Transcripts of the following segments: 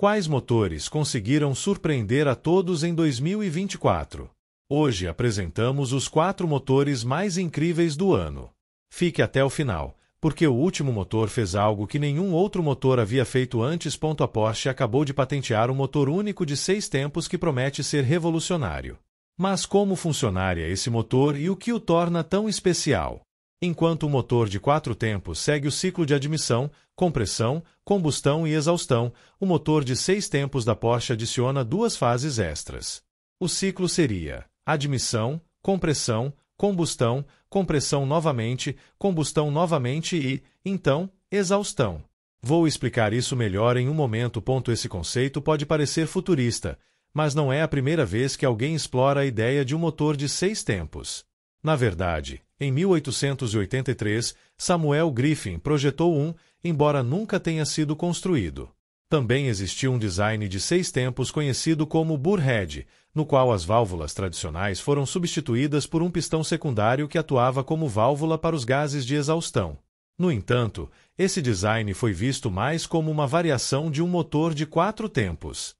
Quais motores conseguiram surpreender a todos em 2024? Hoje apresentamos os 4 motores mais incríveis do ano. Fique até o final, porque o último motor fez algo que nenhum outro motor havia feito antes. A Porsche acabou de patentear um motor único de 6 tempos que promete ser revolucionário. Mas como funcionaria esse motor e o que o torna tão especial? Enquanto o motor de 4 tempos segue o ciclo de admissão, compressão, combustão e exaustão, o motor de 6 tempos da Porsche adiciona 2 fases extras. O ciclo seria admissão, compressão, combustão, compressão novamente e, então, exaustão. Vou explicar isso melhor em um momento. Esse conceito pode parecer futurista, mas não é a primeira vez que alguém explora a ideia de um motor de 6 tempos. Na verdade, em 1883, Samuel Griffin projetou um, embora nunca tenha sido construído. Também existiu um design de 6 tempos conhecido como Burrhead, no qual as válvulas tradicionais foram substituídas por um pistão secundário que atuava como válvula para os gases de exaustão. No entanto, esse design foi visto mais como uma variação de um motor de 4 tempos.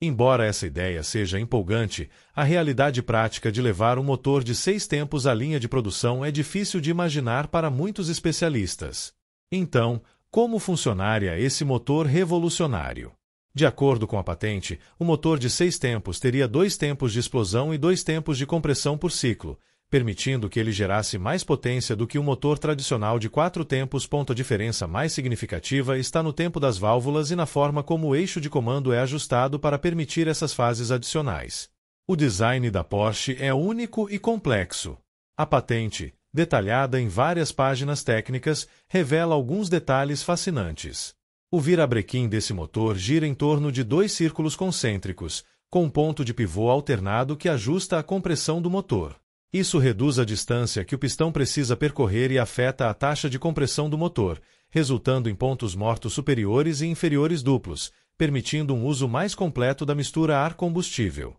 Embora essa ideia seja empolgante, a realidade prática de levar um motor de 6 tempos à linha de produção é difícil de imaginar para muitos especialistas. Então, como funcionaria esse motor revolucionário? De acordo com a patente, o motor de 6 tempos teria 2 tempos de explosão e 2 tempos de compressão por ciclo, permitindo que ele gerasse mais potência do que um motor tradicional de 4 tempos. A diferença mais significativa está no tempo das válvulas e na forma como o eixo de comando é ajustado para permitir essas fases adicionais. O design da Porsche é único e complexo. A patente, detalhada em várias páginas técnicas, revela alguns detalhes fascinantes. O virabrequim desse motor gira em torno de 2 círculos concêntricos, com um ponto de pivô alternado que ajusta a compressão do motor. Isso reduz a distância que o pistão precisa percorrer e afeta a taxa de compressão do motor, resultando em pontos mortos superiores e inferiores duplos, permitindo um uso mais completo da mistura ar-combustível.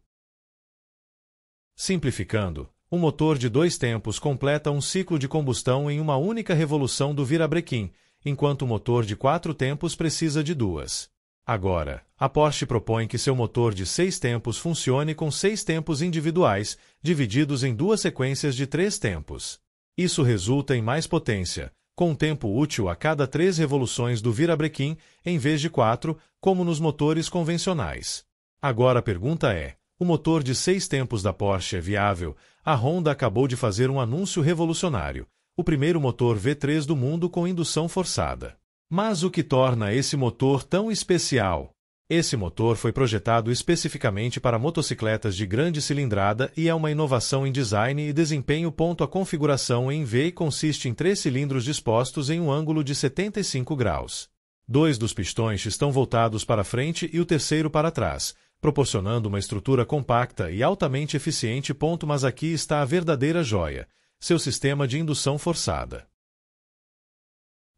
Simplificando, um motor de 2 tempos completa um ciclo de combustão em uma única revolução do virabrequim, enquanto o motor de 4 tempos precisa de 2. Agora, a Porsche propõe que seu motor de 6 tempos funcione com 6 tempos individuais, divididos em 2 sequências de 3 tempos. Isso resulta em mais potência, com um tempo útil a cada 3 revoluções do virabrequim, em vez de 4, como nos motores convencionais. Agora a pergunta é: o motor de 6 tempos da Porsche é viável? A Honda acabou de fazer um anúncio revolucionário: o primeiro motor V3 do mundo com indução forçada. Mas o que torna esse motor tão especial? Esse motor foi projetado especificamente para motocicletas de grande cilindrada e é uma inovação em design e desempenho. A configuração em V consiste em 3 cilindros dispostos em um ângulo de 75 graus. 2 dos pistões estão voltados para frente e o terceiro para trás, proporcionando uma estrutura compacta e altamente eficiente. Mas aqui está a verdadeira joia: seu sistema de indução forçada.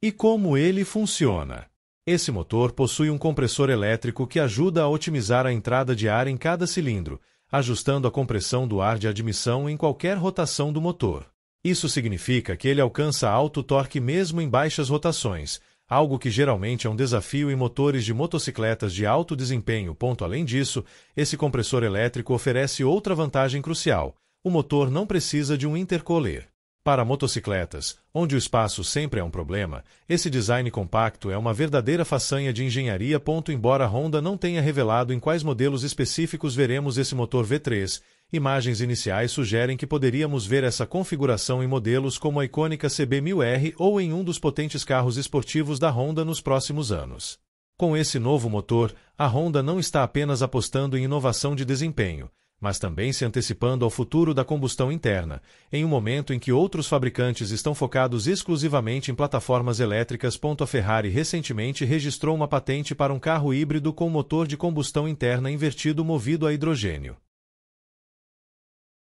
E como ele funciona? Esse motor possui um compressor elétrico que ajuda a otimizar a entrada de ar em cada cilindro, ajustando a compressão do ar de admissão em qualquer rotação do motor. Isso significa que ele alcança alto torque mesmo em baixas rotações, algo que geralmente é um desafio em motores de motocicletas de alto desempenho. Além disso, esse compressor elétrico oferece outra vantagem crucial: o motor não precisa de um intercooler. Para motocicletas, onde o espaço sempre é um problema, esse design compacto é uma verdadeira façanha de engenharia. Embora a Honda não tenha revelado em quais modelos específicos veremos esse motor V3, imagens iniciais sugerem que poderíamos ver essa configuração em modelos como a icônica CB1000R ou em um dos potentes carros esportivos da Honda nos próximos anos. Com esse novo motor, a Honda não está apenas apostando em inovação de desempenho, mas também se antecipando ao futuro da combustão interna, em um momento em que outros fabricantes estão focados exclusivamente em plataformas elétricas. A Ferrari recentemente registrou uma patente para um carro híbrido com motor de combustão interna invertido movido a hidrogênio.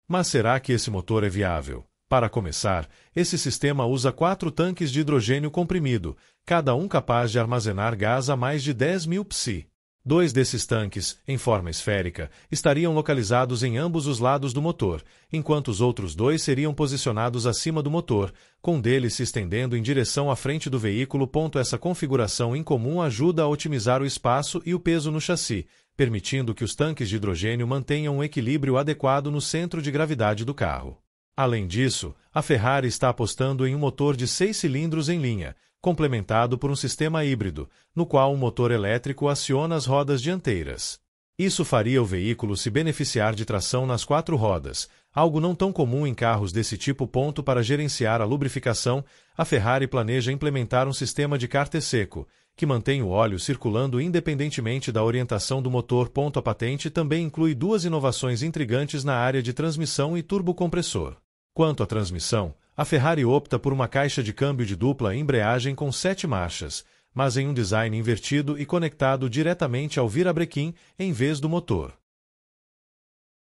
Mas será que esse motor é viável? Para começar, esse sistema usa 4 tanques de hidrogênio comprimido, cada um capaz de armazenar gás a mais de 10.000 psi. Dois desses tanques, em forma esférica, estariam localizados em ambos os lados do motor, enquanto os outros dois seriam posicionados acima do motor, com um deles se estendendo em direção à frente do veículo. Essa configuração incomum ajuda a otimizar o espaço e o peso no chassi, permitindo que os tanques de hidrogênio mantenham um equilíbrio adequado no centro de gravidade do carro. Além disso, a Ferrari está apostando em um motor de 6 cilindros em linha, complementado por um sistema híbrido, no qual um motor elétrico aciona as rodas dianteiras. Isso faria o veículo se beneficiar de tração nas 4 rodas, algo não tão comum em carros desse tipo. Para gerenciar a lubrificação, a Ferrari planeja implementar um sistema de cárter seco, que mantém o óleo circulando independentemente da orientação do motor. A patente também inclui 2 inovações intrigantes na área de transmissão e turbocompressor. Quanto à transmissão, a Ferrari opta por uma caixa de câmbio de dupla embreagem com 7 marchas, mas em um design invertido e conectado diretamente ao virabrequim em vez do motor.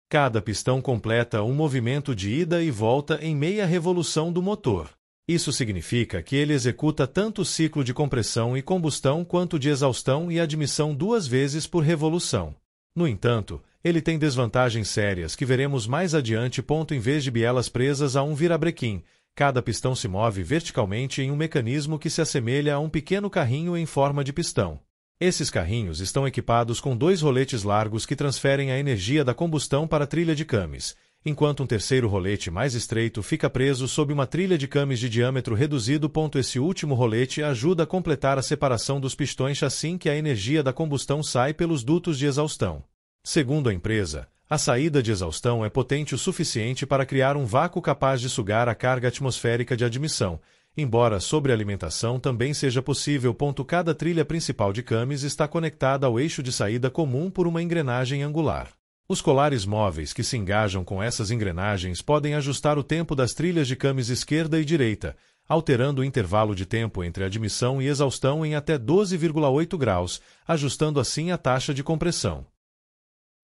Cada pistão completa um movimento de ida e volta em meia revolução do motor. Isso significa que ele executa tanto o ciclo de compressão e combustão quanto de exaustão e admissão 2 vezes por revolução. No entanto, ele tem desvantagens sérias que veremos mais adiante. Em vez de bielas presas a um virabrequim, cada pistão se move verticalmente em um mecanismo que se assemelha a um pequeno carrinho em forma de pistão. Esses carrinhos estão equipados com 2 roletes largos que transferem a energia da combustão para a trilha de cames, enquanto um terceiro rolete mais estreito fica preso sob uma trilha de cames de diâmetro reduzido. Esse último rolete ajuda a completar a separação dos pistões assim que a energia da combustão sai pelos dutos de exaustão. Segundo a empresa, a saída de exaustão é potente o suficiente para criar um vácuo capaz de sugar a carga atmosférica de admissão, embora a sobrealimentação também seja possível. Cada trilha principal de cames está conectada ao eixo de saída comum por uma engrenagem angular. Os colares móveis que se engajam com essas engrenagens podem ajustar o tempo das trilhas de cames esquerda e direita, alterando o intervalo de tempo entre admissão e exaustão em até 12,8 graus, ajustando assim a taxa de compressão.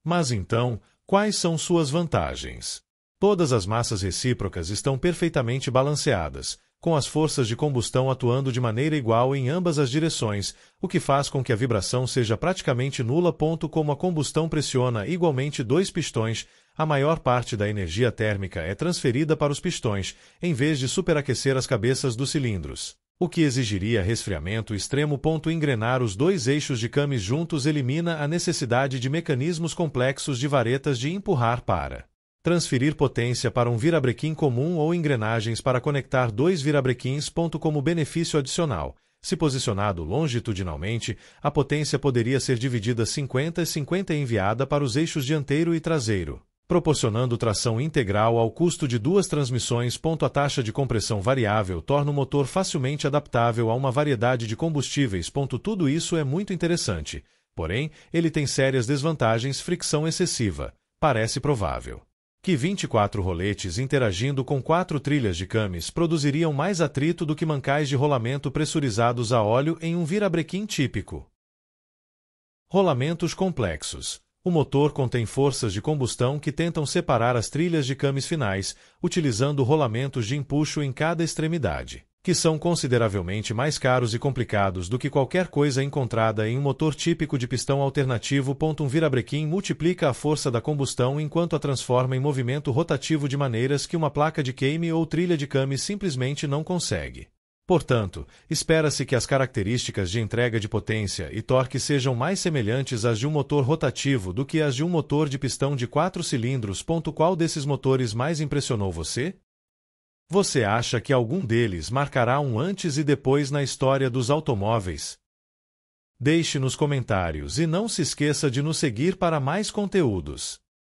Mas então, quais são suas vantagens? Todas as massas recíprocas estão perfeitamente balanceadas, com as forças de combustão atuando de maneira igual em ambas as direções, o que faz com que a vibração seja praticamente nula. Como a combustão pressiona igualmente 2 pistões, a maior parte da energia térmica é transferida para os pistões, em vez de superaquecer as cabeças dos cilindros, o que exigiria resfriamento extremo. Engrenar os 2 eixos de cames juntos elimina a necessidade de mecanismos complexos de varetas de empurrar para transferir potência para um virabrequim comum ou engrenagens para conectar 2 virabrequins. Como benefício adicional, se posicionado longitudinalmente, a potência poderia ser dividida 50-50 e enviada para os eixos dianteiro e traseiro, proporcionando tração integral ao custo de 2 transmissões. A taxa de compressão variável torna o motor facilmente adaptável a uma variedade de combustíveis. Tudo isso é muito interessante, porém, ele tem sérias desvantagens. Fricção excessiva. Parece provável que 24 roletes interagindo com 4 trilhas de cames produziriam mais atrito do que mancais de rolamento pressurizados a óleo em um virabrequim típico. Rolamentos complexos. O motor contém forças de combustão que tentam separar as trilhas de cames finais, utilizando rolamentos de empuxo em cada extremidade, que são consideravelmente mais caros e complicados do que qualquer coisa encontrada em um motor típico de pistão alternativo. Um virabrequim multiplica a força da combustão enquanto a transforma em movimento rotativo de maneiras que uma placa de queime ou trilha de cames simplesmente não consegue. Portanto, espera-se que as características de entrega de potência e torque sejam mais semelhantes às de um motor rotativo do que às de um motor de pistão de 4 cilindros. Qual desses motores mais impressionou você? Você acha que algum deles marcará um antes e depois na história dos automóveis? Deixe nos comentários e não se esqueça de nos seguir para mais conteúdos.